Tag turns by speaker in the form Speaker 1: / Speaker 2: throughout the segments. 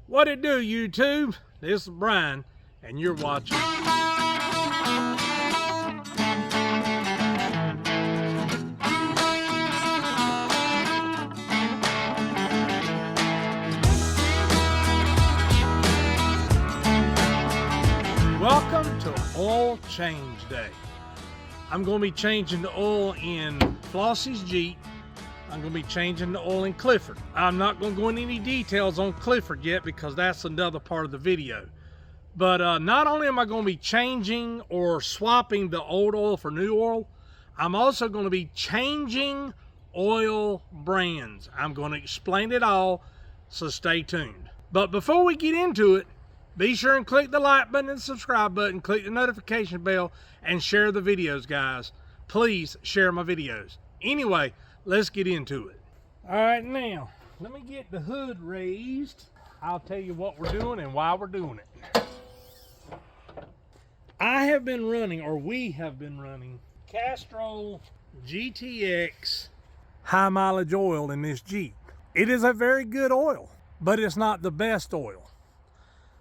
Speaker 1: What it do, YouTube? This is Brian, and you're watching. Welcome to Oil Change Day. I'm going to be changing the oil in Flossie's Jeep. I'm going to be changing the oil in Clifford. I'm not going to go into any details on Clifford yet because that's another part of the video. But not only am I going to be changing or swapping the old oil for new oil, I'm also going to be changing oil brands. I'm going to explain it all, so stay tuned. But before we get into it, be sure and click the like button and subscribe button, click the notification bell, and share the videos, guys. Please share my videos. Anyway, let's get into it. All right, now, let me get the hood raised. I'll tell you what we're doing and why we're doing it. I have been running, or we have been running, Castrol GTX high mileage oil in this Jeep. It is a very good oil, but it's not the best oil.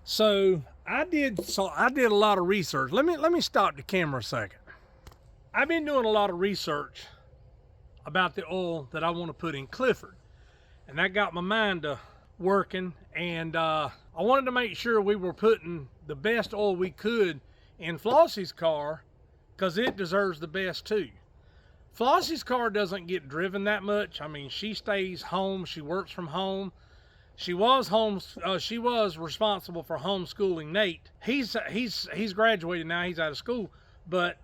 Speaker 1: So I did a lot of research. Let me stop the camera a second. I've been doing a lot of research about the oil that I want to put in Clifford, and that got my mind to working, and I wanted to make sure we were putting the best oil we could in Flossie's car, because it deserves the best too. Flossie's car doesn't get driven that much. I mean, she stays home, she works from home. She was responsible for homeschooling Nate. He's graduated now, he's out of school, but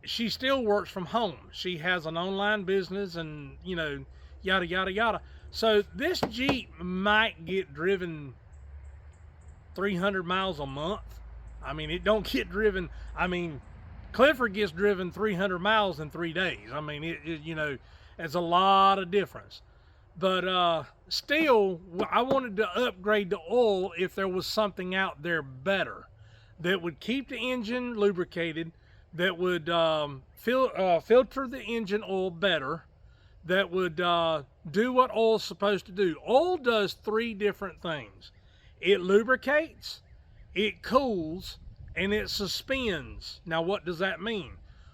Speaker 1: she still works from home. She has an online business and, you know, yada, yada, yada. So this Jeep might get driven 300 miles a month. I mean, it don't get driven. I mean, Clifford gets driven 300 miles in 3 days. I mean, you know, it's a lot of difference. But still, I wanted to upgrade the oil if there was something out there better that would keep the engine lubricated, that would filter the engine oil better, that would do what oil's supposed to do. Oil does three different things. It lubricates, it cools, and it suspends. Now, what does that mean?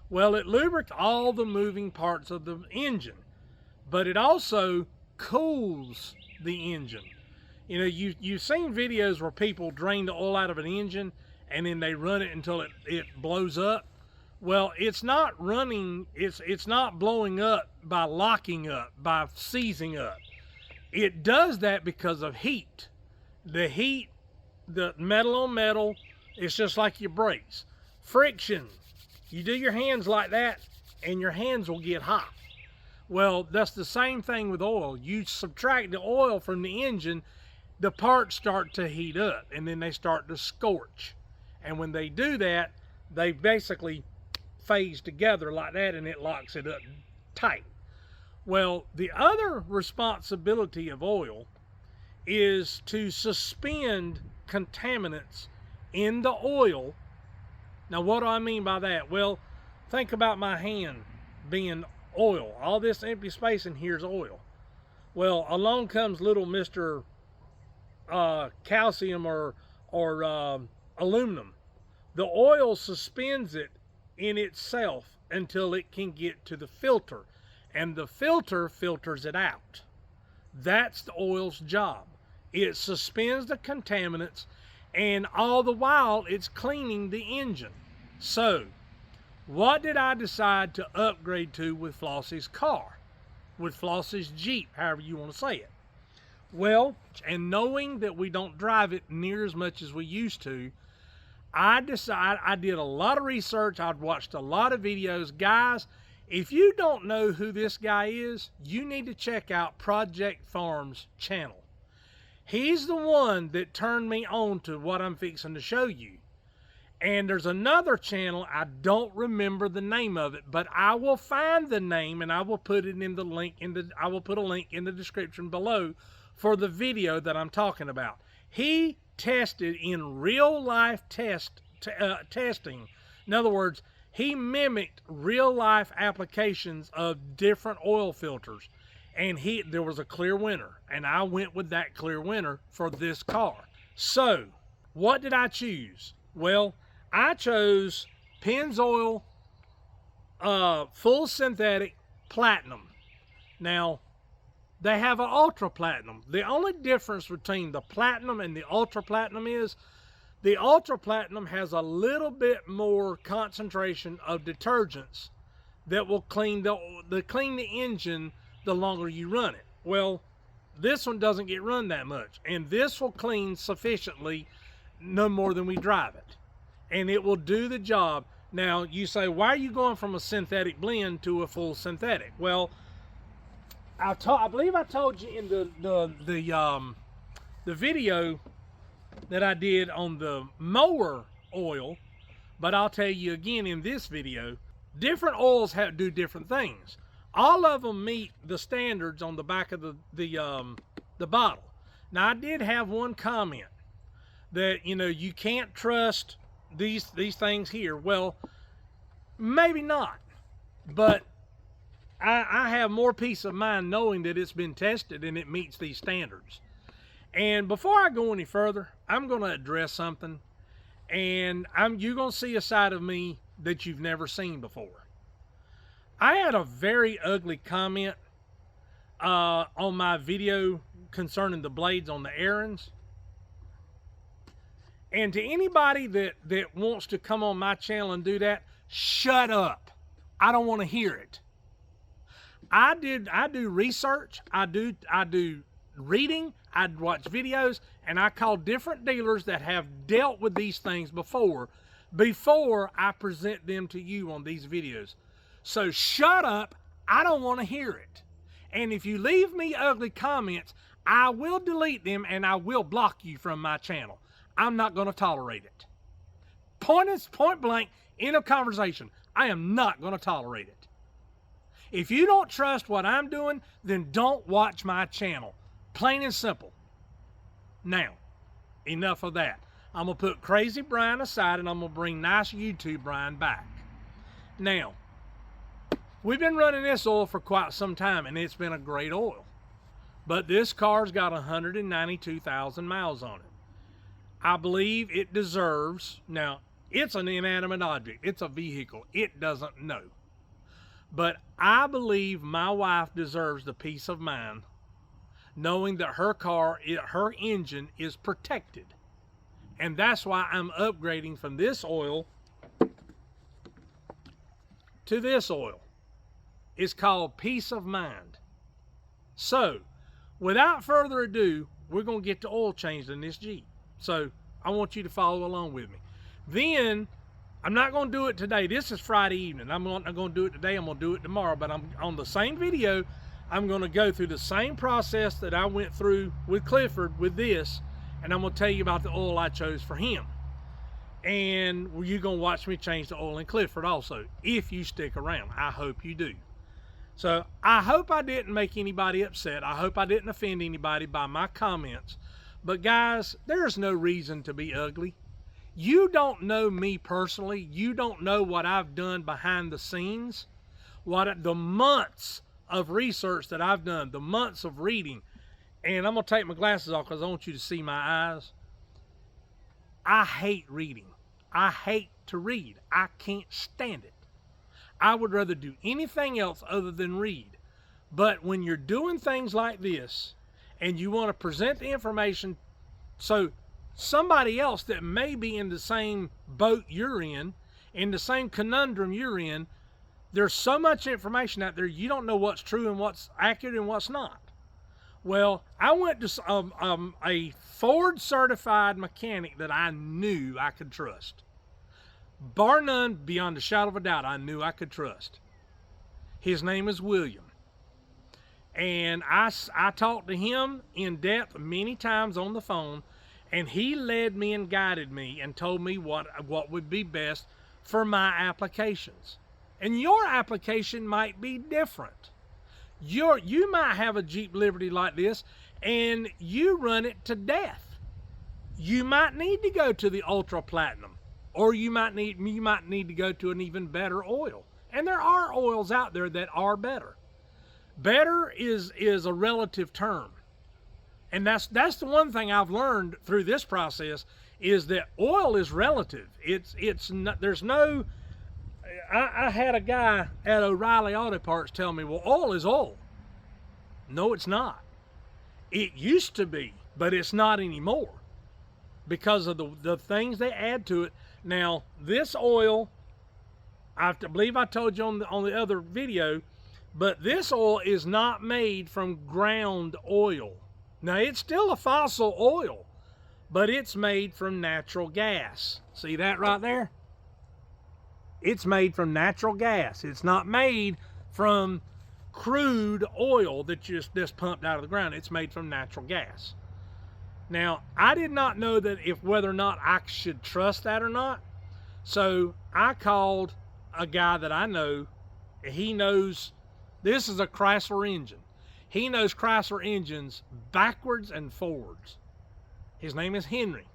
Speaker 1: Well, it lubricates all the moving parts of the engine, but it also cools the engine. You know, you've seen videos where people drain the oil out of an engine and then they run it until it blows up. Well, it's not running, it's not blowing up by locking up, by seizing up. It does that because of heat. The heat, the metal on metal, it's just like your brakes. Friction. You do your hands like that and your hands will get hot. Well, that's the same thing with oil. You subtract the oil from the engine, the parts start to heat up and then they start to scorch. And when they do that, they basically phase together like that and it locks it up tight. Well, the other responsibility of oil is to suspend contaminants in the oil. Now, what do I mean by that? Well, think about my hand being oil. All this empty space in here is oil. Well, along comes little Mr. Calcium or aluminum. The oil suspends it in itself until it can get to the filter, and the filter filters it out. That's the oil's job. It suspends the contaminants, and all the while it's cleaning the engine. So what did I decide to upgrade to with Flossie's car? With Flossie's Jeep, however you want to say it. Well, and knowing that we don't drive it near as much as we used to, I did a lot of research. I've watched a lot of videos. Guys, if you don't know who this guy is, you need to check out Project Farm's channel. He's the one that turned me on to what I'm fixing to show you. And there's another channel, I don't remember the name of it, but I will find the name and I will put it in the link I will put a link in the description below for the video that I'm talking about. He tested in real life testing. In other words, he mimicked real life applications of different oil filters, and there was a clear winner, and I went with that clear winner for this car. So, what did I choose? Well, I chose Pennzoil full synthetic platinum. Now, they have an ultra platinum. The only difference between the platinum and the ultra platinum is the ultra platinum has a little bit more concentration of detergents that will clean the engine the longer you run it. Well, this one doesn't get run that much, and this will clean sufficiently no more than we drive it, and it will do the job. Now you say, why are you going from a synthetic blend to a full synthetic? Well, I believe I told you in the video that I did on the mower oil, but I'll tell you again in this video, different oils do different things. All of them meet the standards on the back of the bottle. Now, I did have one comment that, you know, you can't trust these things here. Well, maybe not, but I have more peace of mind knowing that it's been tested and it meets these standards. And before I go any further, I'm going to address something, and you're going to see a side of me that you've never seen before. I had a very ugly comment on my video concerning the blades on the ariens. And to anybody that wants to come on my channel and do that, shut up. I don't want to hear it. I do research, I do reading, I watch videos, and I call different dealers that have dealt with these things before I present them to you on these videos. So shut up, I don't want to hear it. And if you leave me ugly comments, I will delete them and I will block you from my channel. I'm not going to tolerate it. Point blank, in a conversation, I am not going to tolerate it. If you don't trust what I'm doing, then don't watch my channel. Plain and simple. Now, enough of that. I'm going to put Crazy Brian aside and I'm going to bring nice YouTube Brian back. Now, we've been running this oil for quite some time and it's been a great oil. But this car's got 192,000 miles on it. I believe it deserves, now, it's an inanimate object. It's a vehicle. It doesn't know. But I believe my wife deserves the peace of mind knowing that her car, her engine is protected. And that's why I'm upgrading from this oil to this oil. It's called Peace of Mind. So, without further ado, we're going to get the oil changed in this Jeep. So, I want you to follow along with me. Then, I'm not going to do it today. This is Friday evening. I'm not going to do it today. I'm going to do it tomorrow. But I'm on the same video. I'm going to go through the same process that I went through with Clifford with this. And I'm going to tell you about the oil I chose for him. And you're going to watch me change the oil in Clifford also, if you stick around. I hope you do. So I hope I didn't make anybody upset. I hope I didn't offend anybody by my comments. But guys, there's no reason to be ugly. You don't know me personally. You don't know what I've done behind the scenes. The months of research that I've done, the months of reading. And I'm going to take my glasses off because I want you to see my eyes. I hate reading. I hate to read. I can't stand it. I would rather do anything else other than read. But when you're doing things like this and you want to present the information so somebody else that may be in the same boat you're in the same conundrum you're in, there's so much information out there, you don't know what's true and what's accurate and what's not. Well, I went to a Ford certified mechanic that I knew I could trust. Bar none, beyond a shadow of a doubt, I knew I could trust. His name is William. And I talked to him in depth many times on the phone, and he led me and guided me and told me what would be best for my applications. And your application might be different. You might have a Jeep Liberty like this and you run it to death. You might need to go to the Ultra Platinum, or you might need to go to an even better oil. And there are oils out there that are better. Better is a relative term. And that's the one thing I've learned through this process, is that oil is relative. It's not, there's no, I had a guy at O'Reilly Auto Parts tell me, well, oil is oil. No, it's not. It used to be, but it's not anymore because of the things they add to it. Now, this oil, I believe I told you on the other video, but this oil is not made from ground oil. Now, it's still a fossil oil, but it's made from natural gas. See that right there? It's made from natural gas. It's not made from crude oil that just pumped out of the ground. It's made from natural gas. Now, I did not know that whether or not I should trust that or not. So I called a guy that I know. He knows, this is a Chrysler engine. He knows Chrysler engines backwards and forwards. His name is Henry.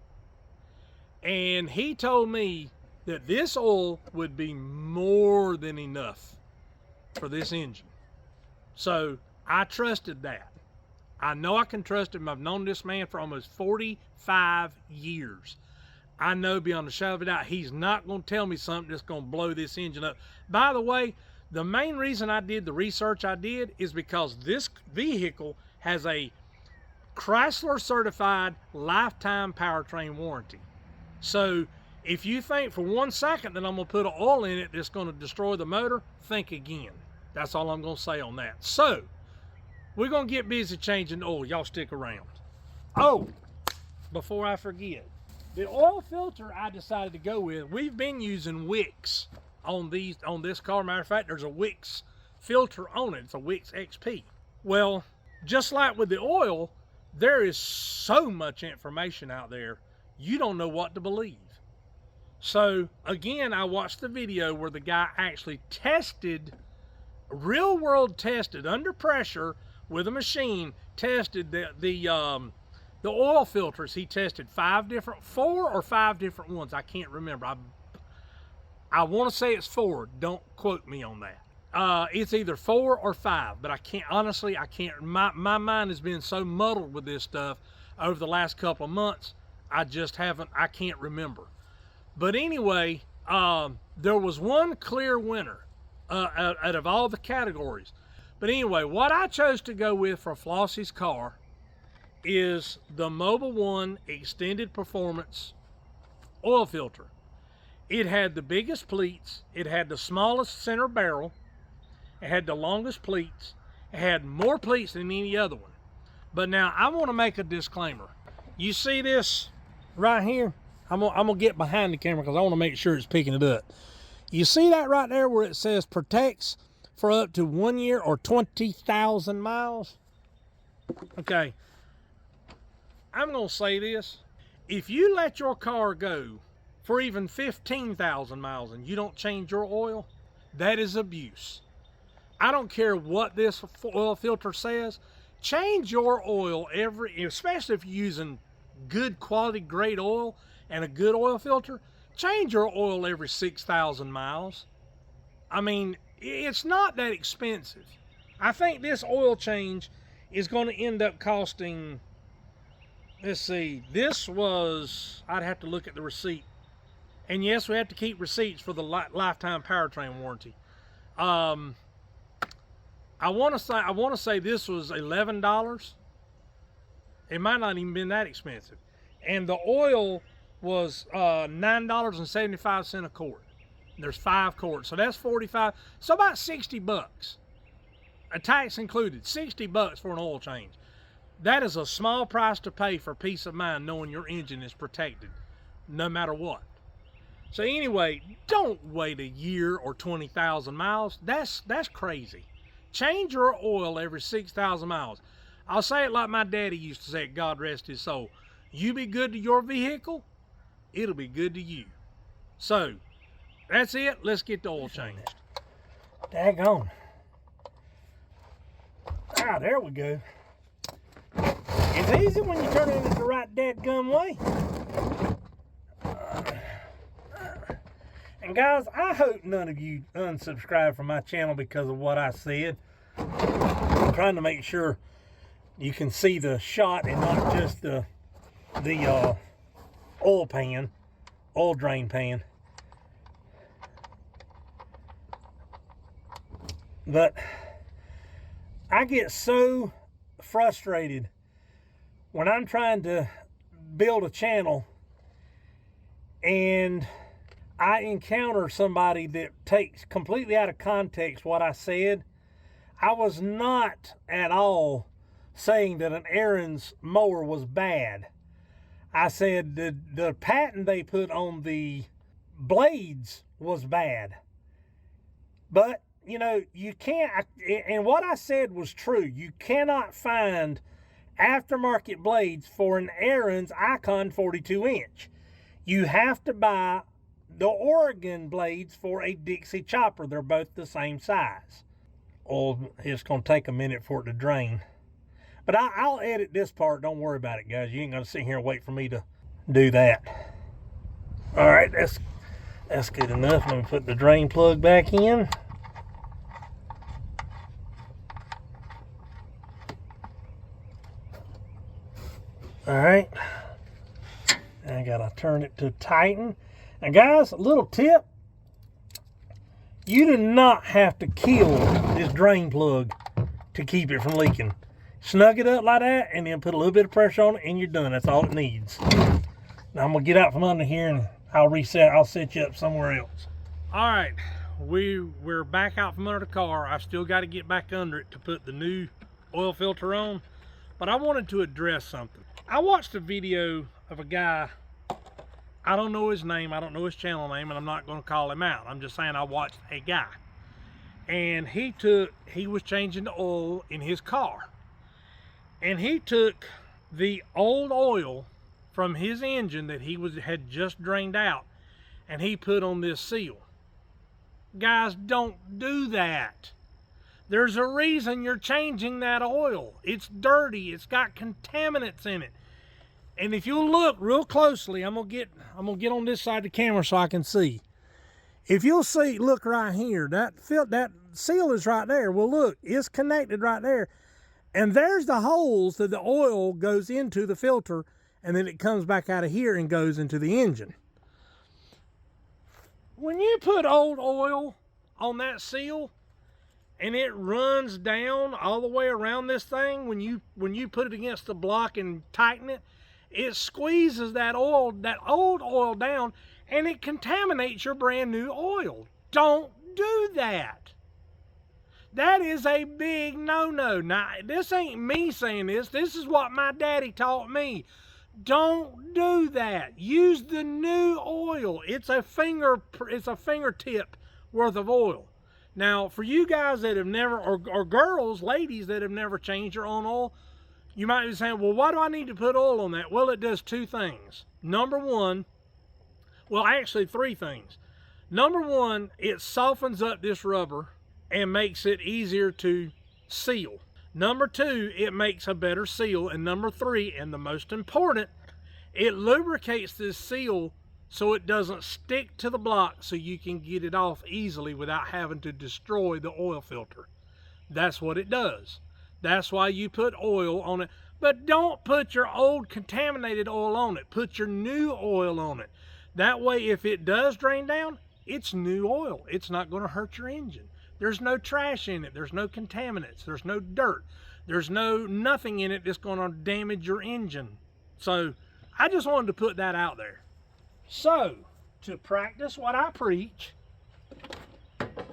Speaker 1: And he told me that this oil would be more than enough for this engine. So I trusted that. I know I can trust him. I've known this man for almost 45 years. I know beyond a shadow of a doubt he's not going to tell me something that's going to blow this engine up. By the way, the main reason I did the research I did is because this vehicle has a Chrysler certified lifetime powertrain warranty. So if you think for 1 second that I'm going to put an oil in it that's going to destroy the motor, think again. That's all I'm going to say on that. So we're going to get busy changing the oil. Y'all stick around. Oh, before I forget, the oil filter I decided to go with, we've been using wicks on this car. Matter of fact, there's a wicks filter on it. It's a wicks XP. Well, just like with the oil, there is so much information out there, you don't know what to believe. So again, I watched the video where the guy actually tested, real world tested under pressure with a machine, tested the oil filters. He tested 4 or 5 different ones. I can't remember. I want to say it's 4. Don't quote me on that. It's either 4 or 5, but I can't, honestly, I can't. My mind has been so muddled with this stuff over the last couple of months. I can't remember. But anyway, there was one clear winner out of all the categories. But anyway, what I chose to go with for Flossie's car is the Mobile One Extended Performance oil filter. It had the biggest pleats, it had the smallest center barrel, it had the longest pleats, it had more pleats than any other one. But now I want to make a disclaimer. You see this right here? I'm gonna get behind the camera because I want to make sure it's picking it up. You see that right there where it says protects for up to 1 year or 20,000 miles? Okay, I'm gonna say this. If you let your car go for even 15,000 miles and you don't change your oil, that is abuse. I don't care what this oil filter says. Change your oil especially if you're using good quality, great oil and a good oil filter, change your oil every 6,000 miles. I mean, it's not that expensive. I think this oil change is going to end up costing, let's see, this was, I'd have to look at the receipt. And yes, we have to keep receipts for the lifetime powertrain warranty. I want to say this was $11. It might not even been that expensive. And the oil was $9.75 a quart. There's 5 quarts, so that's 45. So about 60 bucks, a tax included. 60 bucks for an oil change. That is a small price to pay for peace of mind, knowing your engine is protected, no matter what. So anyway, don't wait a year or 20,000 miles. That's crazy. Change your oil every 6,000 miles. I'll say it like my daddy used to say it, God rest his soul. You be good to your vehicle, it'll be good to you. So, that's it. Let's get the oil changed. Daggone. Ah, there we go. It's easy when you turn it the right dadgum way. And guys, I hope none of you unsubscribe from my channel because of what I said. I'm trying to make sure you can see the shot and not just the oil pan, oil drain pan. But I get so frustrated when I'm trying to build a channel and I encounter somebody that takes completely out of context what I said. I was not at all saying that an ariens mower was bad. I said the patent they put on the blades was bad. But, you know, you can't, and what I said was true. You cannot find aftermarket blades for an ariens ikon 42-inch. You have to buy the Oregon blades for a Dixie chopper. They're both the same size. Oh, it's going to take a minute for it to drain. But I'll edit this part. Don't worry about it, guys. You ain't going to sit here and wait for me to do that. All right, that's good enough. Let me put the drain plug back in. All right. I got to turn it to tighten. Now, guys, a little tip. You do not have to kill this drain plug to keep it from leaking. Snug it up like that and then put a little bit of pressure on it and you're done. That's all it needs. Now I'm going to get out from under here and I'll set you up somewhere else. All right, we're back out from under the car. I've still got to get back under it to put the new oil filter on. But I wanted to address something. I watched a video of a guy. I don't know his name, I don't know his channel name, and I'm not going to call him out. I'm just saying I watched a guy. And he was changing the oil in his car. And he took the old oil from his engine that had just drained out, and he put on this Stihl. Guys, don't do that. There's a reason you're changing that oil. It's dirty, it's got contaminants in it. And if you look real closely, I'm gonna get on this side of the camera so I can see. If you'll see, look right here, that Stihl is right there. Well, look, it's connected right there. And there's the holes that the oil goes into the filter, and then it comes back out of here and goes into the engine. When you put old oil on that Stihl, and it runs down all the way around this thing, when you put it against the block and tighten it, it squeezes that old oil down, and it contaminates your brand new oil. Don't do that. That is a big no-no. Now, this ain't me saying this. This is what my daddy taught me. Don't do that. Use the new oil. It's a fingertip worth of oil. Now, for you guys that have never, or girls, ladies that have never changed your own oil, you might be saying, well, why do I need to put oil on that? Well, it does two things. Number one, well, actually three things. Number one, it softens up this rubber and makes it easier to seal. Number two, it makes a better seal. And number three, and the most important, it lubricates this Stihl so it doesn't stick to the block, so you can get it off easily without having to destroy the oil filter. That's what it does. That's why you put oil on it. But don't put your old contaminated oil on it. Put your new oil on it. That way, if it does drain down, it's new oil. It's not going to hurt your engine. There's no trash in it. There's no contaminants. There's no dirt. There's nothing in it that's going to damage your engine. So I just wanted to put that out there. So, to practice what I preach,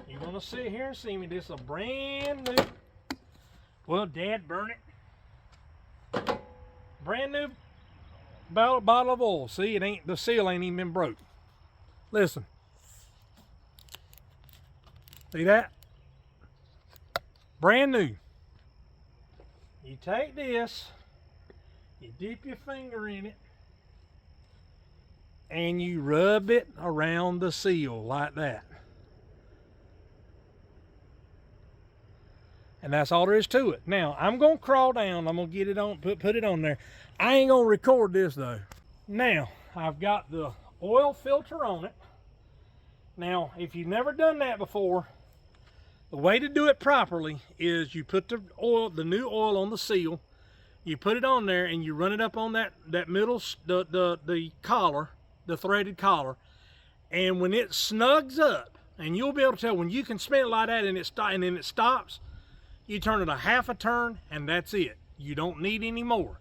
Speaker 1: you're going to sit here and see me. This is a brand new, well, Dad, burn it. Brand new bottle of oil. See, the seal ain't even been broke. Listen. See that? Brand new. You take this, you dip your finger in it, and you rub it around the Stihl like that. And that's all there is to it. Now, I'm going to crawl down. I'm going to get it on, put it on there. I ain't going to record this, though. Now, I've got the oil filter on it. Now, if you've never done that before, the way to do it properly is you put the new oil on the Stihl. You put it on there and you run it up on that middle, the collar, the threaded collar. And when it snugs up, and you'll be able to tell when you can spin it like that and then it stops, you turn it a half a turn and that's it. You don't need any more.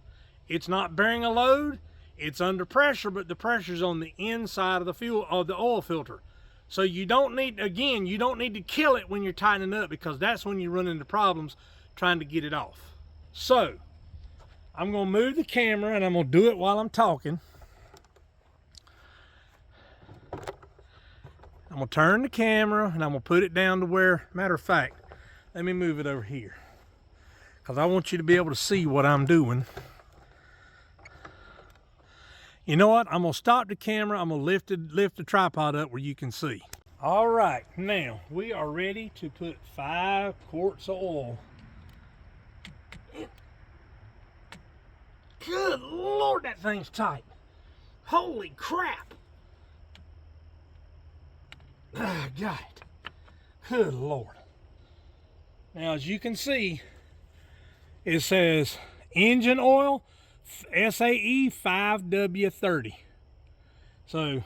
Speaker 1: It's not bearing a load. It's under pressure, but the pressure's on the inside of the oil filter. So you don't need, again, you don't need to kill it when you're tightening up, because that's when you run into problems trying to get it off. So I'm gonna move the camera and I'm gonna do it while I'm talking. I'm gonna turn the camera and I'm gonna put it down to where, matter of fact, let me move it over here, because I want you to be able to see what I'm doing. You know what? I'm gonna stop the camera. I'm gonna lift the tripod up where you can see. All right, now we are ready to put 5 quarts of oil. Good Lord, that thing's tight. Holy crap. I got it. Good Lord. Now, as you can see, it says engine oil, SAE 5W30. So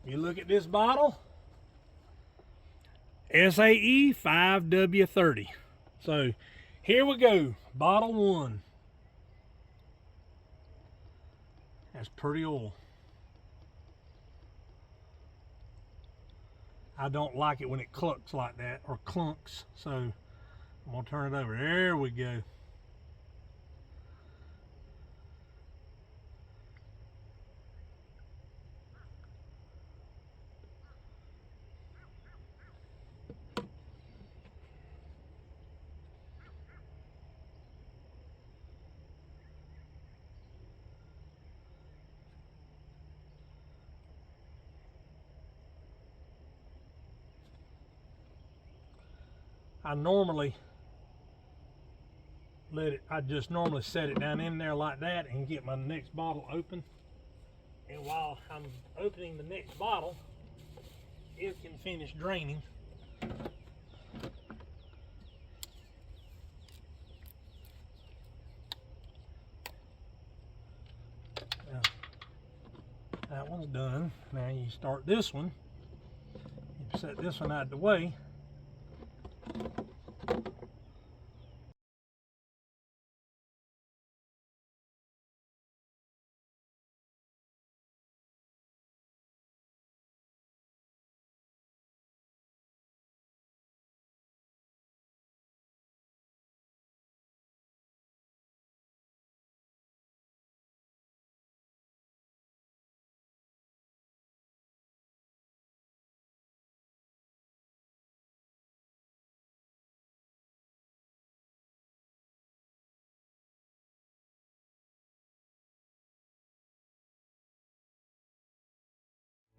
Speaker 1: you look at this bottle, SAE 5W30. So here we go, bottle 1. That's pretty oil. I don't like it when it clucks like that, or clunks, so I'm gonna turn it over. There we go. I just normally set it down in there like that and get my next bottle open. And while I'm opening the next bottle, it can finish draining. Now, that one's done. Now you start this one. You set this one out of the way.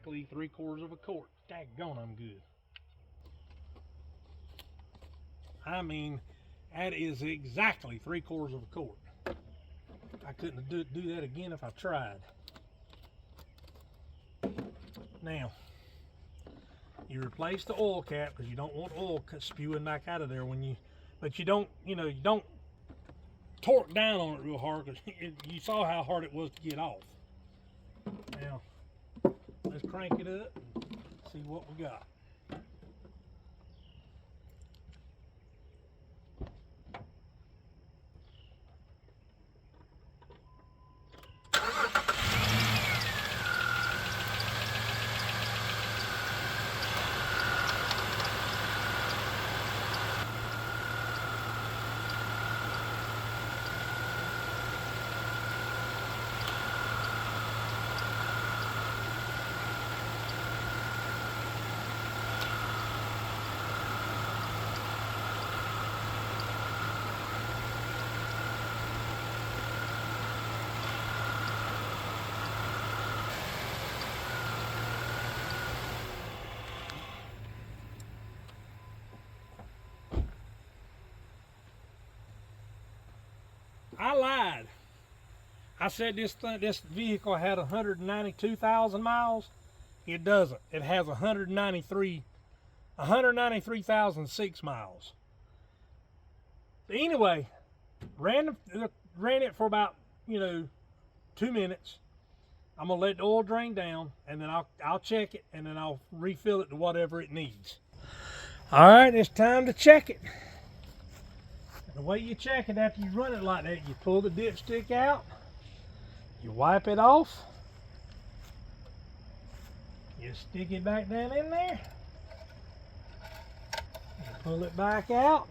Speaker 1: Exactly 3/4 of a quart. Daggone, I'm good. I mean, that is exactly 3/4 of a quart. I couldn't do that again if I tried. Now, you replace the oil cap because you don't want oil spewing back out of there when you, but you don't, you don't torque down on it real hard, because you saw how hard it was to get off. Now, let's crank it up and see what we got. I lied. I said this vehicle had 192,000 miles. It doesn't. It has 193,006 miles. So anyway, ran ran it for about, 2 minutes. I'm gonna let the oil drain down, and then I'll check it, and then I'll refill it to whatever it needs. All right, it's time to check it. And the way you check it after you run it like that, you pull the dipstick out, you wipe it off, you stick it back down in there, you pull it back out,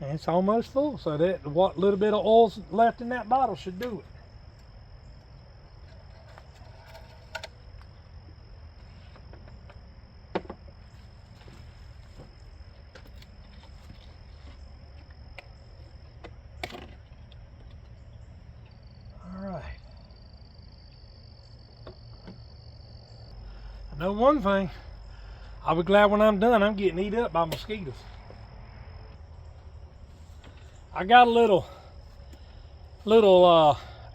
Speaker 1: and it's almost full. So that what little bit of oil's left in that bottle should do it. I know one thing, I'll be glad when I'm done, I'm getting eaten up by mosquitoes. I got a little,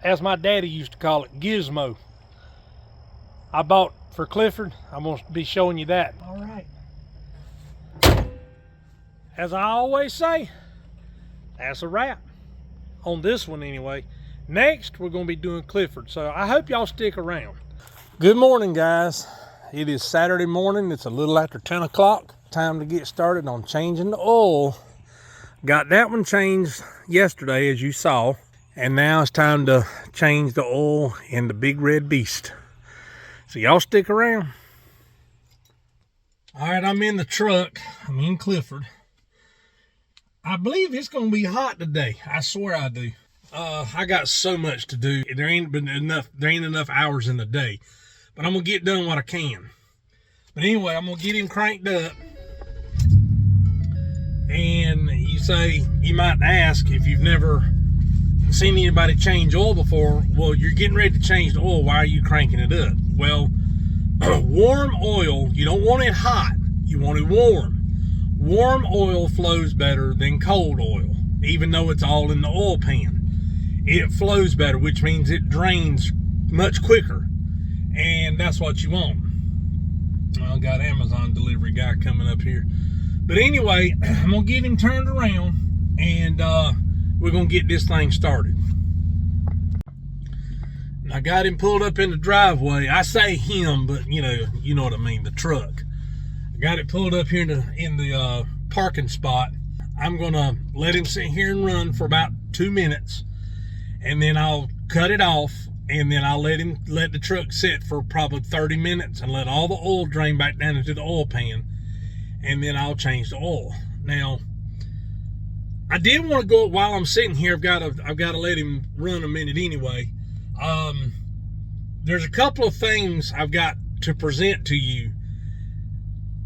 Speaker 1: as my daddy used to call it, gizmo. I bought for Clifford. I'm going to be showing you that. All right. As I always say, that's a wrap on this one anyway. Next, we're going to be doing Clifford. So I hope y'all stick around. Good morning, guys. It is Saturday morning. It's a little after 10 o'clock. Time to get started on changing the oil. Got that one changed yesterday, as you saw. And now it's time to change the oil in the big red beast. So y'all stick around. All right, I'm in the truck. I'm in Clifford. I believe it's going to be hot today. I swear I do. I got so much to do. There ain't enough hours in the day. But I'm going to get done what I can. But anyway, I'm going to get him cranked up. And you might ask, if you've never seen anybody change oil before, well, you're getting ready to change the oil. Why are you cranking it up? Well, warm oil, you don't want it hot. You want it warm. Warm oil flows better than cold oil, even though it's all in the oil pan. It flows better, which means it drains much quicker. And that's what you want. I got Amazon delivery guy coming up here. But anyway, I'm going to get him turned around, and we're going to get this thing started. I got him pulled up in the driveway. I say him, but you know what I mean, the truck. I got it pulled up here in the parking spot. I'm going to let him sit here and run for about 2 minutes, and then I'll cut it off. And then I'll let the truck sit for probably 30 minutes and let all the oil drain back down into the oil pan. And then I'll change the oil. Now, I did want to go, while I'm sitting here, I've got to let him run a minute anyway. There's a couple of things I've got to present to you.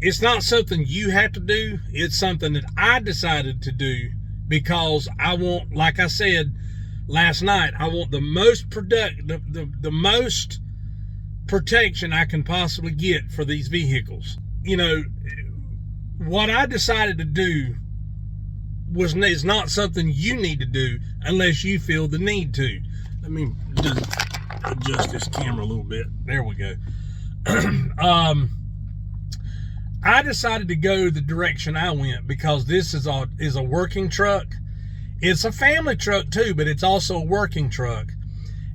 Speaker 1: It's not something you have to do. It's something that I decided to do because I want, like I said last night, I want the most the most protection I can possibly get for these vehicles. What I decided to do is not something you need to do unless you feel the need to. Let me just adjust this camera a little bit. There we go. I decided to go the direction I went because this is a working truck. It's a family truck too, but it's also a working truck.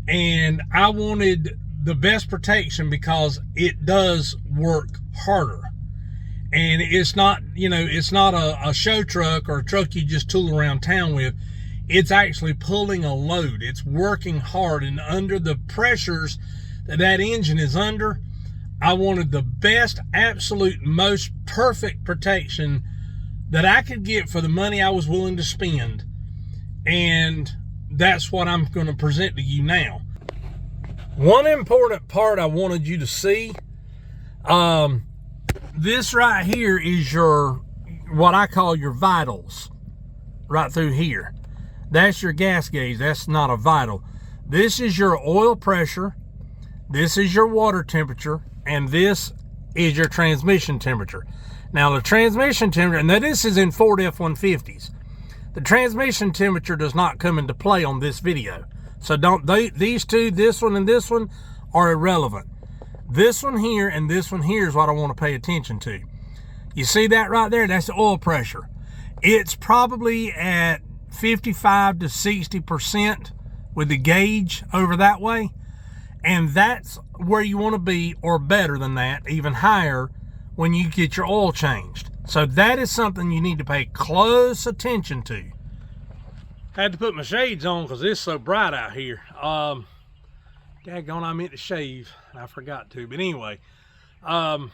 Speaker 1: And I wanted the best protection because it does work harder. And it's not, it's not a show truck or a truck you just tool around town with. It's actually pulling a load. It's working hard, and under the pressures that engine is under, I wanted the best, absolute, most perfect protection that I could get for the money I was willing to spend. And that's what I'm going to present to you now. One important part I wanted you to see, this right here is what I call your vitals, right through here. That's your gas gauge. That's not a vital. This is your oil pressure. This is your water temperature. And this is your transmission temperature. Now the transmission temperature, now this is in Ford F-150s. The transmission temperature does not come into play on this video. So these two, this one and this one, are irrelevant. This one here and this one here is what I want to pay attention to. You see that right there? That's the oil pressure. It's probably at 55 to 60% with the gauge over that way. And that's where you want to be, or better than that, even higher, when you get your oil changed. So that is something you need to pay close attention to. Had to put my shades on because it's so bright out here. Daggone, I meant to shave. I forgot to. But anyway, along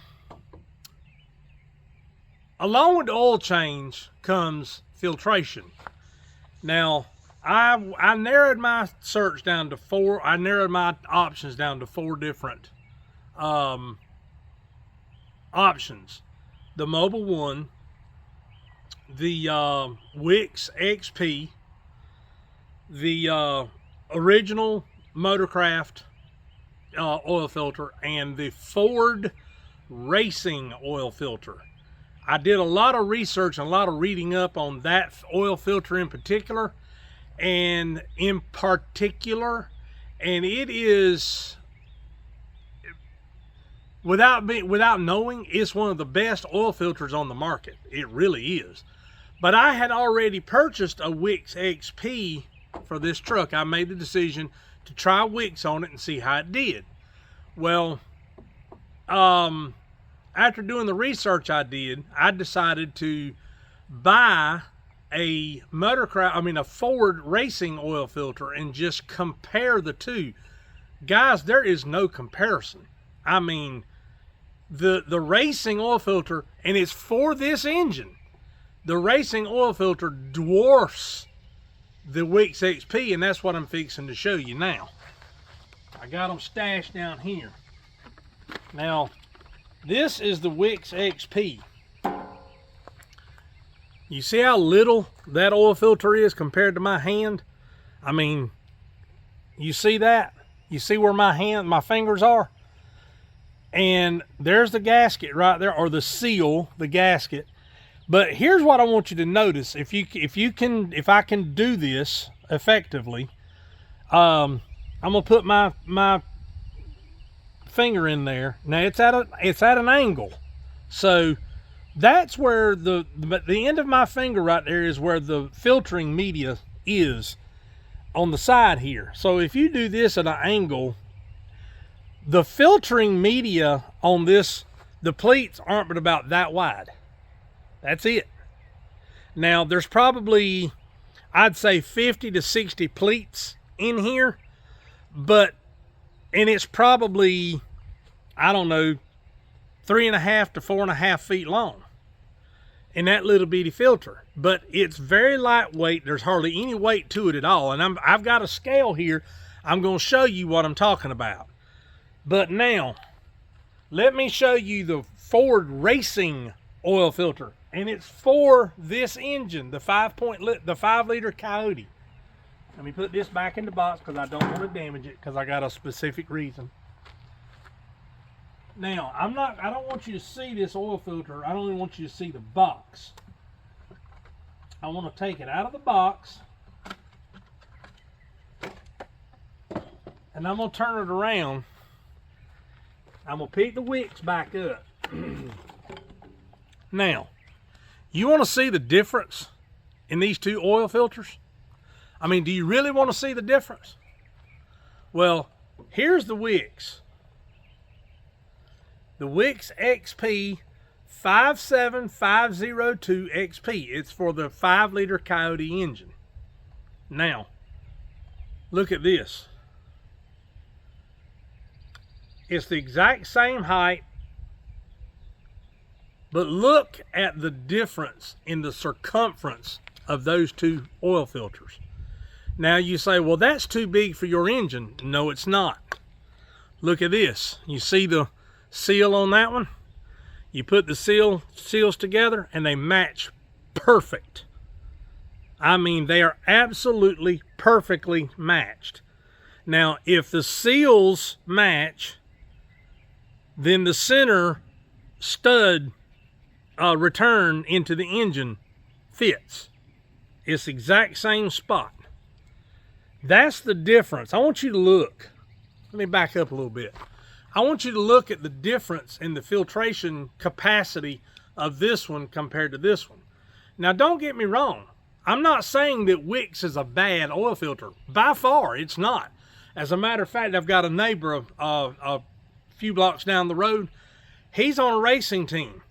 Speaker 1: with the oil change comes filtration. Now, I narrowed my search down to four. I narrowed my options down to four different options. The mobile one, the Wix XP, the original Motorcraft oil filter, and the Ford Racing oil filter. I did a lot of research and a lot of reading up on that oil filter in particular, and it is, without knowing, it's one of the best oil filters on the market. It really is. But I had already purchased a Wix XP for this truck. I made the decision to try Wix on it and see how it did. Well, after doing the research I did, I decided to buy a Ford Racing oil filter and just compare the two. Guys, there is no comparison. I mean, the Racing oil filter, and it's for this engine, the Racing oil filter dwarfs the Wix XP, and that's what I'm fixing to show you now. I got them stashed down here. Now, this is the Wix XP. You see how little that oil filter is compared to my hand? I mean, you see that? You see where my fingers are? And there's the gasket right there, or the seal, the gasket. But here's what I want you to notice. If I can do this effectively, I'm gonna put my finger in there. Now it's at an angle, so that's where the end of my finger right there is where the filtering media is on the side here. So if you do this at an angle, the filtering media on this, the pleats aren't but about that wide. That's it. Now there's probably, I'd say 50 to 60 pleats in here, and it's probably, I don't know, 3.5 to 4.5 feet long in that little bitty filter. But it's very lightweight. There's hardly any weight to it at all. And I've got a scale here. I'm going to show you what I'm talking about. But now, let me show you the Ford Racing oil filter. And it's for this engine, the 5-liter Coyote. Let me put this back in the box because I don't want to damage it, because I got a specific reason. Now, I don't want you to see this oil filter. I don't even want you to see the box. I want to take it out of the box, and I'm going to turn it around. I'm going to pick the wicks back up. Now, you want to see the difference in these two oil filters? I mean, do you really want to see the difference? Well, here's the Wix. The Wix XP 57502 XP. It's for the 5-liter Coyote engine. Now, look at this. It's the exact same height, but look at the difference in the circumference of those two oil filters. Now you say, well, that's too big for your engine. No, it's not. Look at this. You see the seal on that one? You put the seals together and they match perfect. I mean, they are absolutely perfectly matched. Now, if the seals match, then the center stud return into the engine fits. It's the exact same spot. That's the difference. I want you to look. Let me back up a little bit. I want you to look at the difference in the filtration capacity of this one compared to this one. Now, don't get me wrong. I'm not saying that Wix is a bad oil filter. By far, it's not. As a matter of fact, I've got a neighbor a few blocks down the road. He's on a racing team.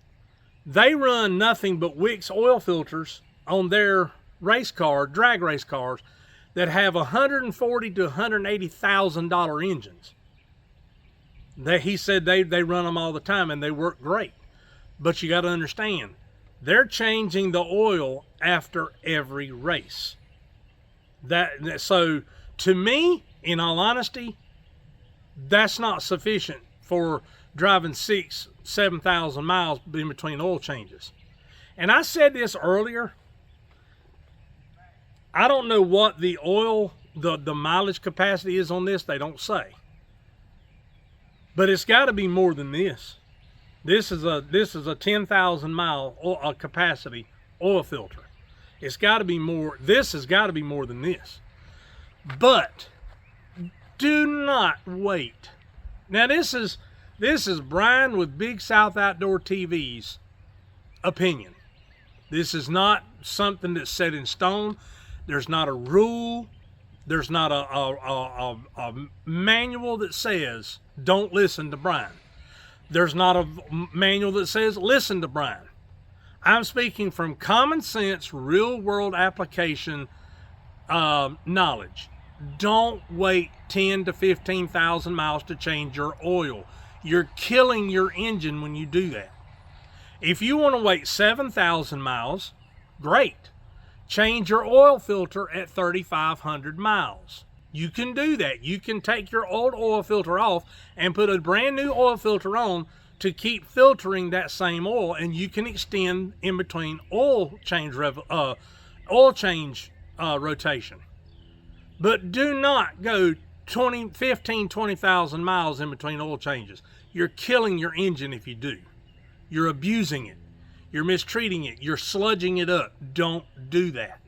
Speaker 1: They run nothing but Wix oil filters on their race car, drag race cars, that have $140,000 to $180,000 engines. He said they run them all the time and they work great. But you got to understand, they're changing the oil after every race. So to me, in all honesty, that's not sufficient for driving 7,000 miles in between oil changes. And I said this earlier, I don't know what the oil, the mileage capacity is on this. They don't say. But it's got to be more than this. This is a 10,000 mile capacity oil filter. It's got to be more. This has got to be more than this. But do not wait. Now this is Brian with Big South Outdoor TV's opinion. This is not something that's set in stone. There's not a rule. There's not a manual that says don't listen to Brian. There's not a manual that says listen to Brian. I'm speaking from common sense, real world application knowledge. Don't wait 10 to 15,000 miles to change your oil. You're killing your engine when you do that. If you want to wait 7,000 miles, great. Change your oil filter at 3,500 miles. You can do that. You can take your old oil filter off and put a brand new oil filter on to keep filtering that same oil, and you can extend in between oil change rotation. But do not go 20,000 miles in between oil changes. You're killing your engine if you do. You're abusing it. You're mistreating it. You're sludging it up. Don't do that.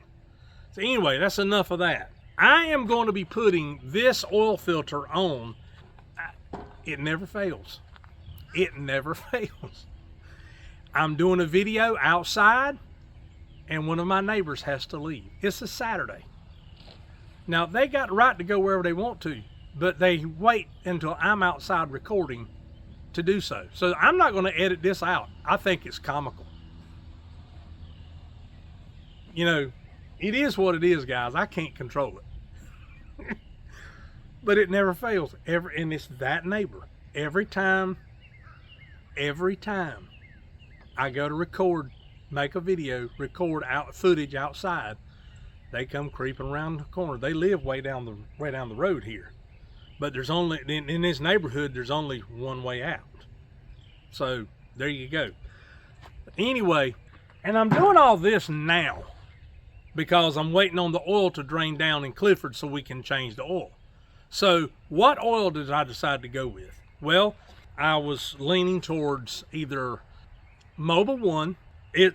Speaker 1: So anyway, that's enough of that. I am going to be putting this oil filter on. It never fails. It never fails. I'm doing a video outside and one of my neighbors has to leave. It's a Saturday. Now, they got the right to go wherever they want to, but they wait until I'm outside recording to do so. So I'm not going to edit this out. I think it's comical. You know, it is what it is, guys. I can't control it. But it never fails. And it's that neighbor. Every time I go to record, make a video, record footage outside, they come creeping around the corner. They live way down the road here. But there's only, in this neighborhood, there's only one way out. So there you go. Anyway, and I'm doing all this now because I'm waiting on the oil to drain down in Clifford so we can change the oil. So what oil did I decide to go with? Well, I was leaning towards either Mobil 1.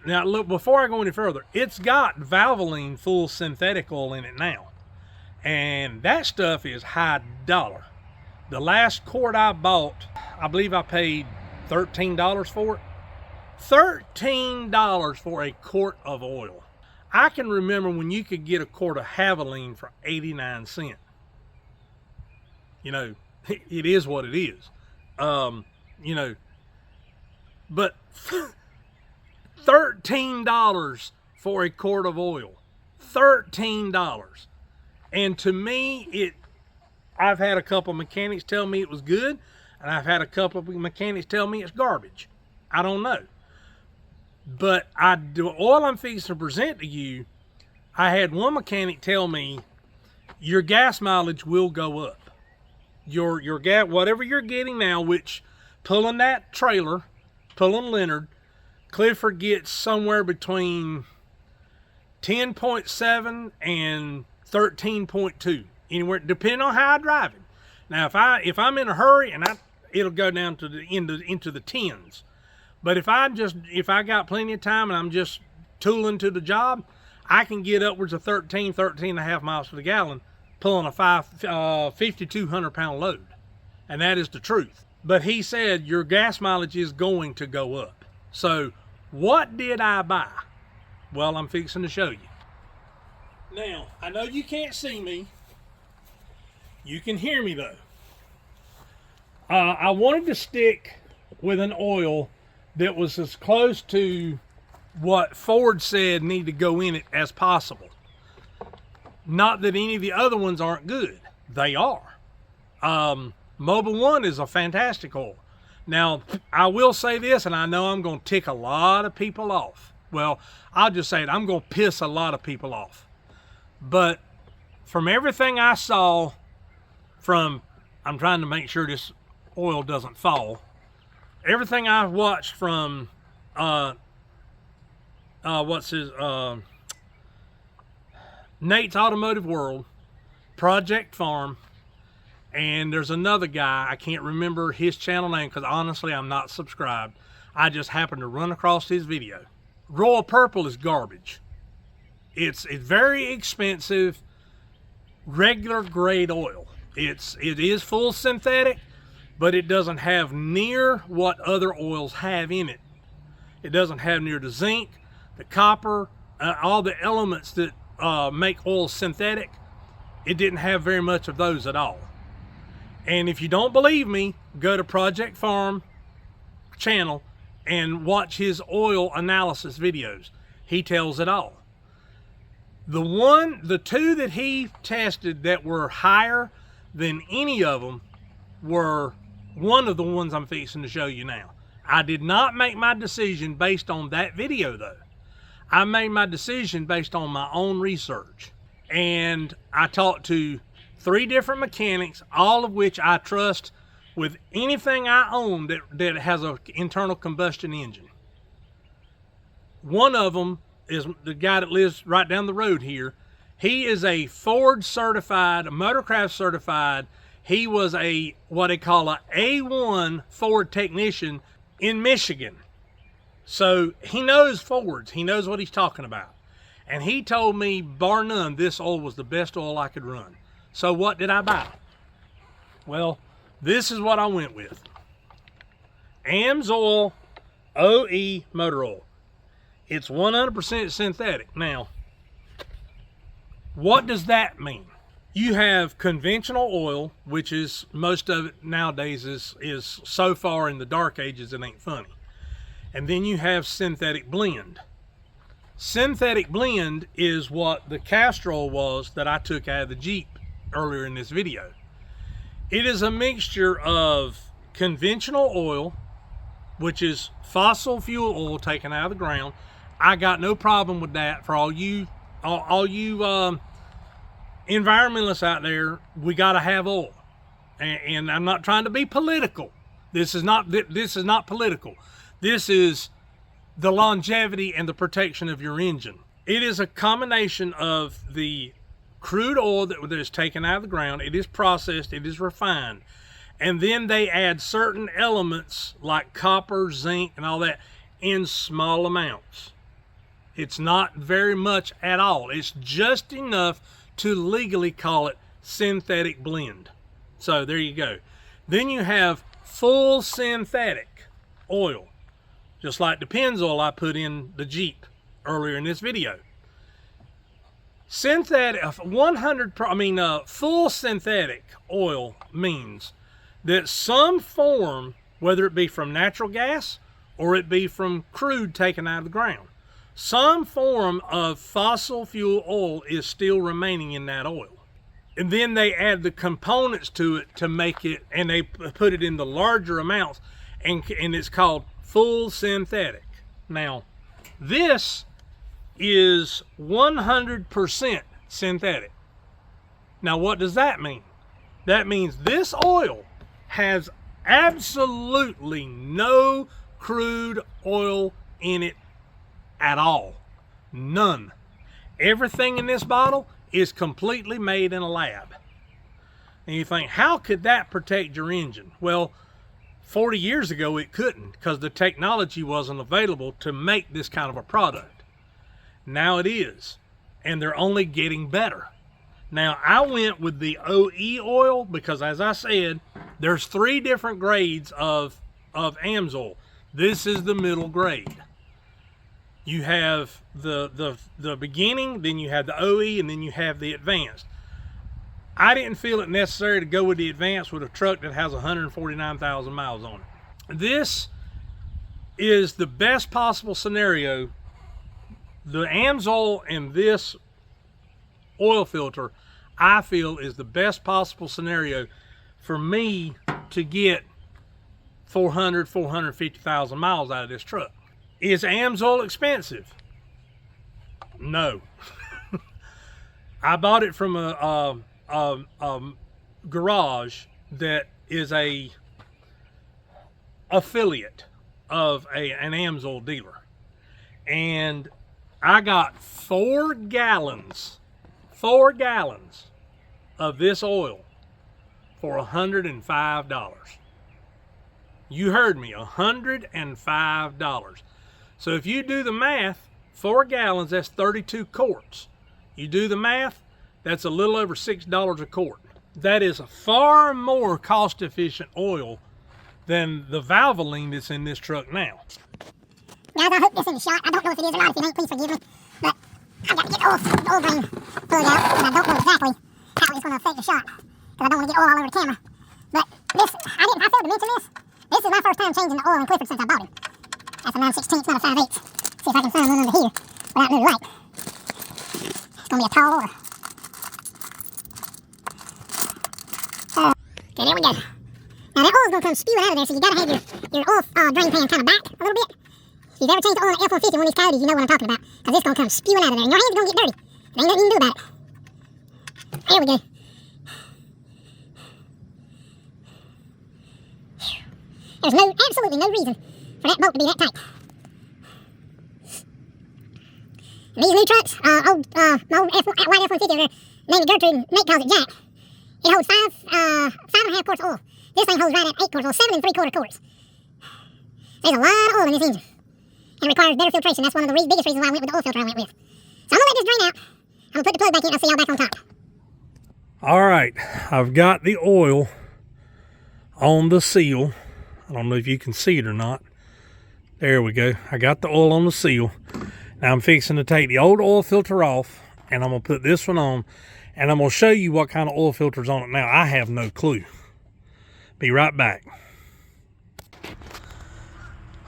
Speaker 1: Now look, before I go any further, it's got Valvoline full synthetic oil in it now. And that stuff is high dollar. The last quart I bought, I believe I paid $13 for it. $13 for a quart of oil. I can remember when you could get a quart of Valvoline for 89 cents. You know, it is what it is. You know, but $13 for a quart of oil. $13. And to me, I've had a couple of mechanics tell me it was good, and I've had a couple of mechanics tell me it's garbage. I don't know. But the oil I'm fixing to present to you, I had one mechanic tell me your gas mileage will go up. Your gas, whatever you're getting now, which pulling that trailer, pulling Leonard, Clifford gets somewhere between 10.7 and 13.2, anywhere, depending on how I drive it. Now, if I'm in a hurry, and it'll go down to the into the tens. But if I got plenty of time and I'm just tooling to the job, I can get upwards of 13 and a half miles to the gallon, pulling a 5,200 pound load. And that is the truth. But he said your gas mileage is going to go up. So what did I buy? Well, I'm fixing to show you. Now, I know you can't see me. You can hear me though. I wanted to stick with an oil that was as close to what Ford said need to go in it as possible. Not that any of the other ones aren't good. They are. Mobil 1 is a fantastic oil. Now, I will say this, and I know I'm going to tick a lot of people off. Well, I'll just say it, I'm going to piss a lot of people off. But from everything I saw from, I'm trying to make sure this oil doesn't fall. Everything I watched from, Nate's Automotive World, Project Farm, and there's another guy, I can't remember his channel name because honestly I'm not subscribed. I just happened to run across his video. Royal Purple is garbage. It's very expensive, regular grade oil. It is full synthetic, but it doesn't have near what other oils have in it. It doesn't have near the zinc, the copper, all the elements that make oil synthetic. It didn't have very much of those at all. And if you don't believe me, go to Project Farm channel and watch his oil analysis videos. He tells it all. The two that he tested that were higher than any of them were one of the ones I'm fixing to show you now. I did not make my decision based on that video though. I made my decision based on my own research. And I talked to 3 different mechanics, all of which I trust with anything I own that has an internal combustion engine. One of them is the guy that lives right down the road here. He is a Ford certified, Motorcraft certified. He was what they call a A1 Ford technician in Michigan. So he knows Fords. He knows what he's talking about. And he told me, bar none, this oil was the best oil I could run. So what did I buy? Well, this is what I went with. AMSOIL OE motor oil. It's 100% synthetic. Now, what does that mean? You have conventional oil, which is, most of it nowadays is so far in the dark ages it ain't funny. And then you have synthetic blend. Synthetic blend is what the castor oil was that I took out of the Jeep earlier in this video. It is a mixture of conventional oil, which is fossil fuel oil taken out of the ground. I got no problem with that. For all you environmentalists out there, we got to have oil. And I'm not trying to be political. This is not political. This is the longevity and the protection of your engine. It is a combination of the crude oil that is taken out of the ground. It is processed, it is refined, and then they add certain elements like copper, zinc, and all that in small amounts. It's not very much at all. It's just enough to legally call it synthetic blend. So there you go. Then you have full synthetic oil, just like the Pennzoil I put in the Jeep earlier in this video. Synthetic, full synthetic oil means that some form, whether it be from natural gas or it be from crude taken out of the ground, some form of fossil fuel oil is still remaining in that oil. And then they add the components to it to make it, and they put it in the larger amounts, and it's called full synthetic. Now, this is 100% synthetic. Now, what does that mean? That means this oil has absolutely no crude oil in it at all. None. Everything in this bottle is completely made in a lab. And you think, how could that protect your engine? Well, 40 years ago it couldn't, because the technology wasn't available to make this kind of a product. Now it is, and they're only getting better. Now, I went with the OE oil because, as I said, there's 3 different grades of AMSOIL. This is the middle grade. You have the beginning, then you have the OE, and then you have the advanced. I didn't feel it necessary to go with the advanced with a truck that has 149,000 miles on it. This is the best possible scenario. The AMSOIL and this oil filter, I feel, is the best possible scenario for me to get 450,000 miles out of this truck. Is AMSOIL expensive? No. I bought it from a garage that is a affiliate of an AMSOIL dealer, and I got 4 gallons of this oil for $105. You heard me, $105. So if you do the math, 4 gallons, that's 32 quarts. You do the math, that's a little over $6 a quart. That is a far more cost-efficient oil than the Valvoline that's in this truck now.
Speaker 2: Guys, I hope this is shot. I don't know if it is or not. If it ain't, please forgive me. But I've got to get the oil drain plug out, and I don't know exactly how it's going to affect the shot, because I don't want to get oil all over the camera. But this, I failed to mention this. This is my first time changing the oil in Clifford since I bought it. That's a 9/16, not a 5/8. See if I can find one under here without no light. It's going to be a tall order. Okay, there we go. Now that oil's going to come spewing out of there, so you got to have your oil drain pan kind of back a little bit. If you've ever changed the oil on an F-150, one of these coyotes, you know what I'm talking about, because it's going to come spewing out of there, and your hands are going to get dirty. There ain't nothing you can do about it. There we go. There's absolutely no reason for that bolt to be that tight. These new trucks, my old white F-150 over there, named Gertrude, and Nate calls it Jack. It holds 5.5 quarts of oil. This thing holds right at 8 quarts, well, 7 3/4 quarts. There's a lot of oil in this engine, and it requires better filtration. That's one of the biggest reasons why I went with the oil filter I went with. So I'm gonna let this drain out. I'm gonna put the plug back in, and I'll see y'all back on top.
Speaker 1: All right, I've got the oil on the seal. I don't know if you can see it or not. There we go. I got the oil on the seal. Now I'm fixing to take the old oil filter off, and I'm gonna put this one on, and I'm gonna show you what kind of oil filter's on it now. I have no clue. Be right back.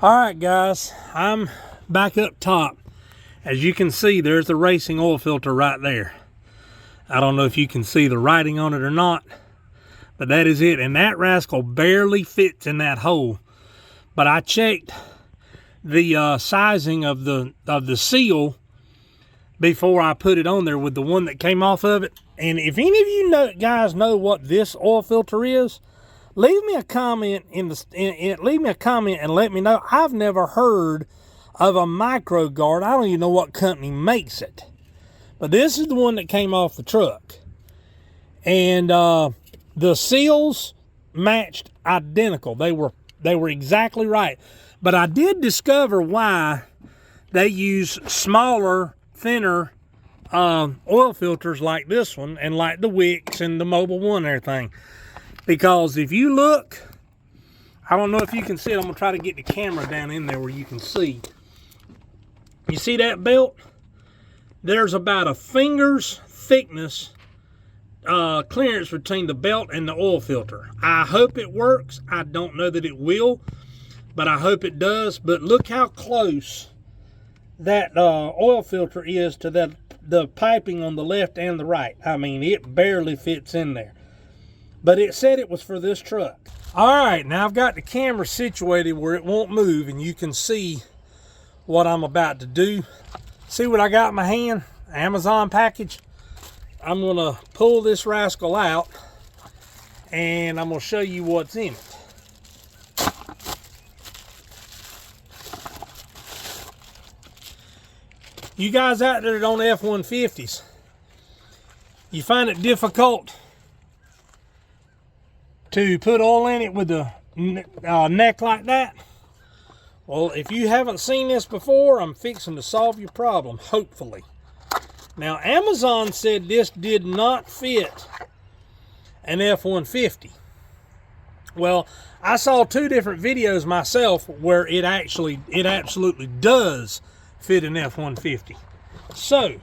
Speaker 1: All right, guys, I'm back up top. As you can see, there's the racing oil filter right there. I don't know if you can see the writing on it or not, but that is it. And that rascal barely fits in that hole. But I checked the sizing of the seal before I put it on there with the one that came off of it. And if any of you guys know what this oil filter is, leave me a comment leave me a comment and let me know. I've never heard of a micro guard. I don't even know what company makes it, but this is the one that came off the truck, and the seals matched identical. They were exactly right. But I did discover why they use smaller, thinner oil filters like this one, and like the Wicks and the Mobile One and everything. Because if you look, I don't know if you can see it. I'm going to try to get the camera down in there where you can see. You see that belt? There's about a finger's thickness clearance between the belt and the oil filter. I hope it works. I don't know that it will, but I hope it does. But look how close that oil filter is to the piping on the left and the right. I mean, it barely fits in there. But it said it was for this truck. All right, now I've got the camera situated where it won't move, and you can see what I'm about to do. See what I got in my hand? Amazon package. I'm gonna pull this rascal out, and I'm gonna show you what's in it. You guys out there that own F-150s, you find it difficult to put oil in it with the neck like that? Well, if you haven't seen this before, I'm fixing to solve your problem, hopefully. Now, Amazon said this did not fit an F-150. Well, I saw 2 different videos myself where it absolutely does fit an F-150. So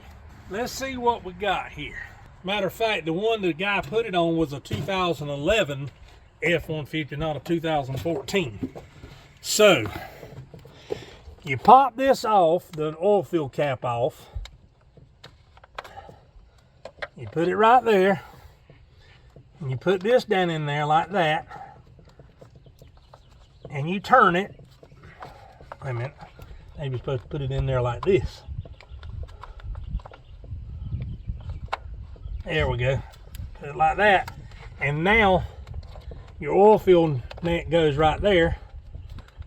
Speaker 1: let's see what we got here. Matter of fact, the one the guy put it on was a 2011 F-150, not a 2014. So you pop this off, the oil fill cap off. You put it right there, and you put this down in there like that, and you turn it. Wait a minute, maybe you're supposed to put it in there like this. There we go. Put it like that, and now your oil fill net goes right there,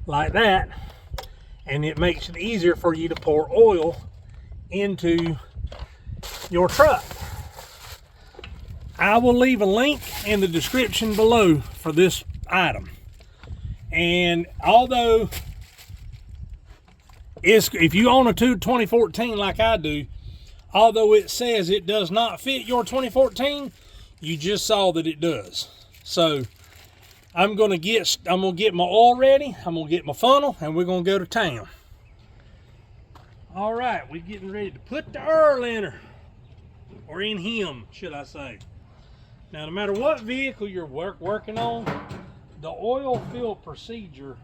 Speaker 1: like that, and it makes it easier for you to pour oil into your truck. I will leave a link in the description below for this item. And although if you own a 2014 like I do, although it says it does not fit your 2014, you just saw that it does. So I'm gonna get my oil ready, I'm gonna get my funnel, and we're gonna go to town. All right, we're getting ready to put the oil in her, or in him, should I say. Now, no matter what vehicle you're working on, the oil fill procedure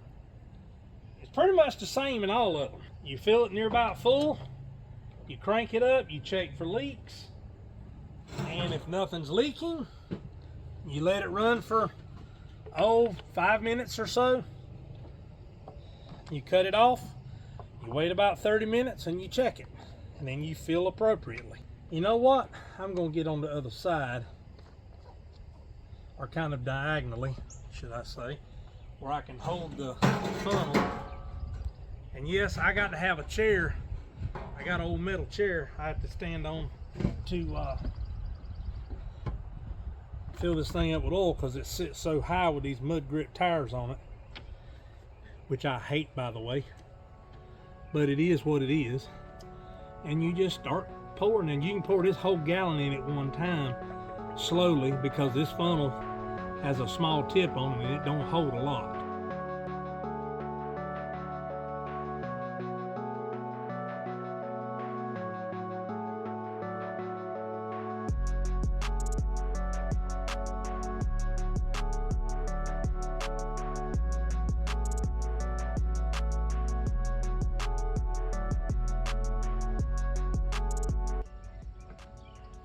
Speaker 1: is pretty much the same in all of them. You fill it near about full, you crank it up, you check for leaks, and if nothing's leaking, you let it run for 5 minutes or so. You cut it off, you wait about 30 minutes, and you check it, and then you fill appropriately. You know what? I'm gonna get on the other side, or kind of diagonally, should I say, where I can hold the funnel. And yes, I got to have a chair. I got an old metal chair I have to stand on to fill this thing up with oil, because it sits so high with these mud grip tires on it, which I hate, by the way, but it is what it is. And you just start pouring, and you can pour this whole gallon in at one time slowly, because this funnel has a small tip on it and it don't hold a lot.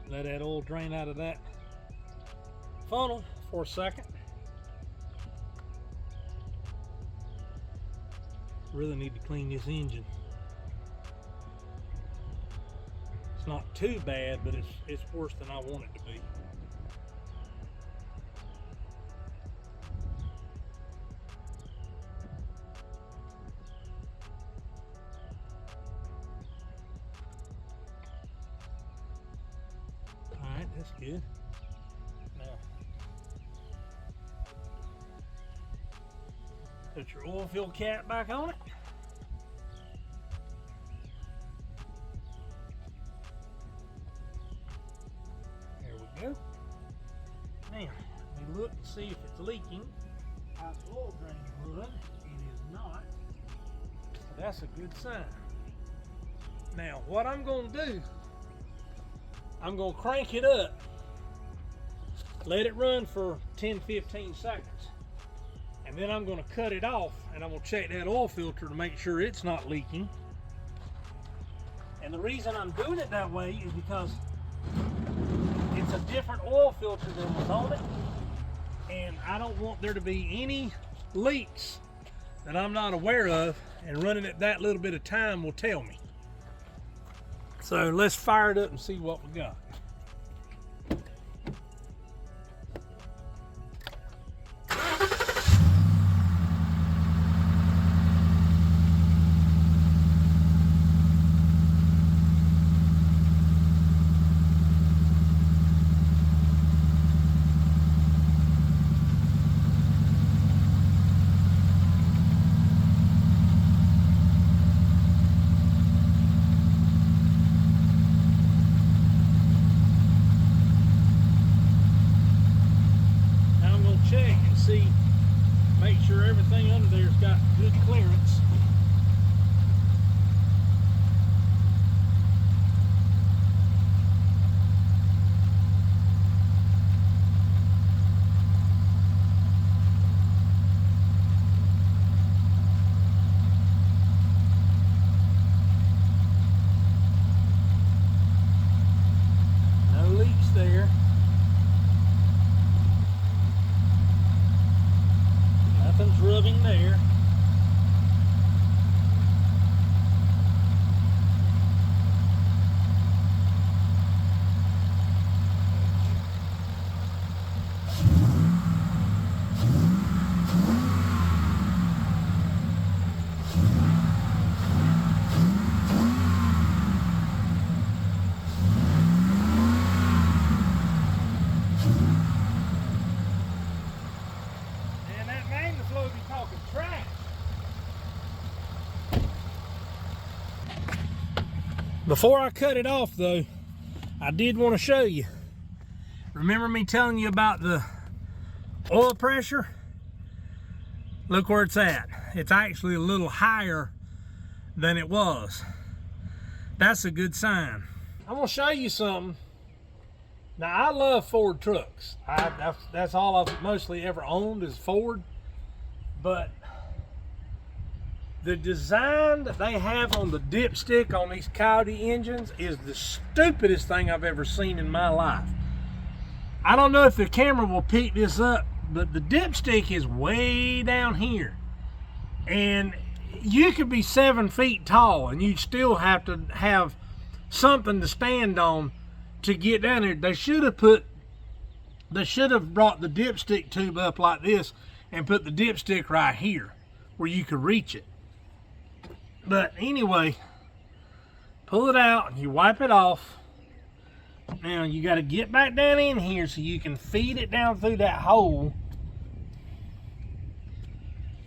Speaker 1: Let that oil drain out of that funnel for a second. Really need to clean this engine. It's not too bad, but it's worse than I want it to be. Alright, that's good. Now, put your oil fill cap back on it. There we go. Now, we look and see if it's leaking. How's the oil drain good? It is not. So that's a good sign. Now, what I'm going to do, I'm going to crank it up, let it run for 10-15 seconds, and then I'm going to cut it off, and I'm going to check that oil filter to make sure it's not leaking. And the reason I'm doing it that way is because it's a different oil filter than was on it, and I don't want there to be any leaks that I'm not aware of, and running it that little bit of time will tell me. So let's fire it up and see what we got. Check and see, make sure everything under there's got good clearance. of him there. Before I cut it off though, I did want to show you. Remember me telling you about the oil pressure? Look where it's at. It's actually a little higher than it was. That's a good sign. I'm gonna show you something. Now I love Ford trucks. That's all I've mostly ever owned is Ford. But the design that they have on the dipstick on these Coyote engines is the stupidest thing I've ever seen in my life. I don't know if the camera will pick this up, but the dipstick is way down here. And you could be 7 feet tall and you'd still have to have something to stand on to get down there. They should have brought the dipstick tube up like this and put the dipstick right here where you could reach it. But anyway, pull it out, you wipe it off. Now you got to get back down in here so you can feed it down through that hole.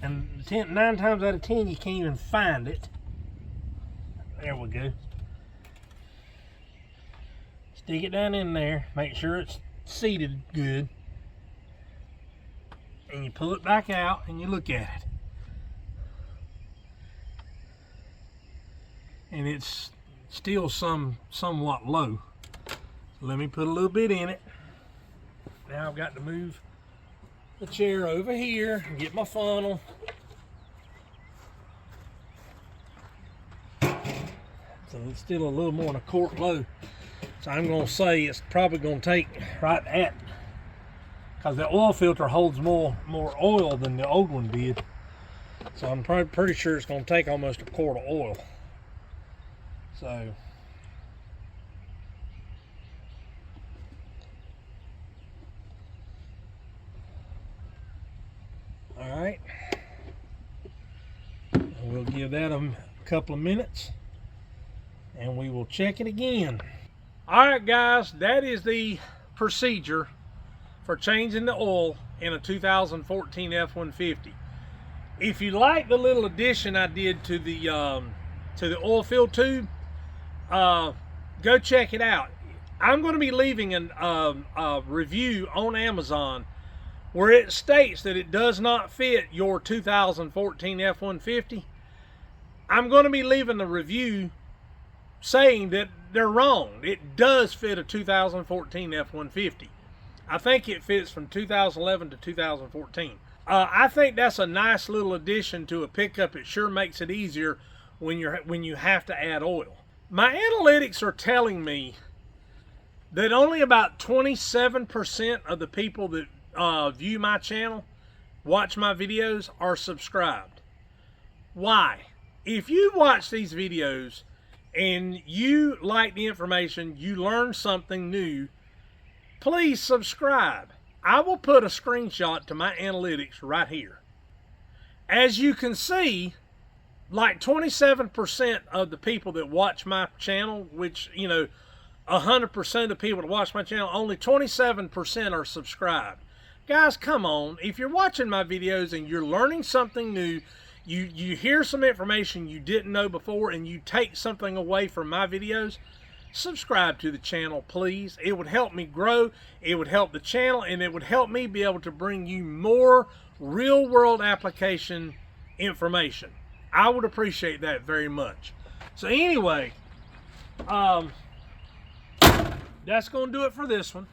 Speaker 1: And 9 times out of 10 you can't even find it. There we go. Stick it down in there, make sure it's seated good. And you pull it back out and you look at it. And it's still somewhat low. So let me put a little bit in it. Now I've got to move the chair over here and get my funnel. So it's still a little more than a quart low. So I'm going to say it's probably going to take right at, because the oil filter holds more oil than the old one did. So I'm pretty sure it's going to take almost a quart of oil. So all right, we'll give that a couple of minutes and we will check it again. All right guys, that is the procedure for changing the oil in a 2014 F-150. If you like the little addition I did to the oil fill tube, go check it out. I'm going to be leaving a review on Amazon where it states that it does not fit your 2014 F-150. I'm going to be leaving a review saying that they're wrong. It does fit a 2014 F-150. I think it fits from 2011 to 2014. I think that's a nice little addition to a pickup. It sure makes it easier when you have to add oil. My analytics are telling me that only about 27% of the people that view my channel, watch my videos, are subscribed. Why? If you watch these videos and you like the information, you learn something new, please subscribe. I will put a screenshot to my analytics right here. As you can see, like 27% of the people that watch my channel, which, you know, 100% of the people that watch my channel, only 27% are subscribed. Guys, come on. If you're watching my videos and you're learning something new, you hear some information you didn't know before and you take something away from my videos, subscribe to the channel, please. It would help me grow, it would help the channel, and it would help me be able to bring you more real-world application information. I would appreciate that very much. So anyway, that's going to do it for this one.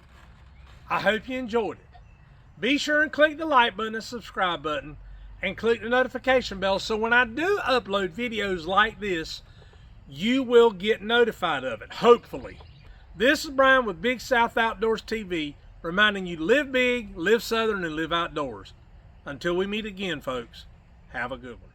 Speaker 1: I hope you enjoyed it. Be sure and click the like button and subscribe button and click the notification bell so when I do upload videos like this, you will get notified of it, hopefully. This is Brian with Big South Outdoors TV, reminding you to live big, live southern, and live outdoors. Until we meet again, folks. Have a good one.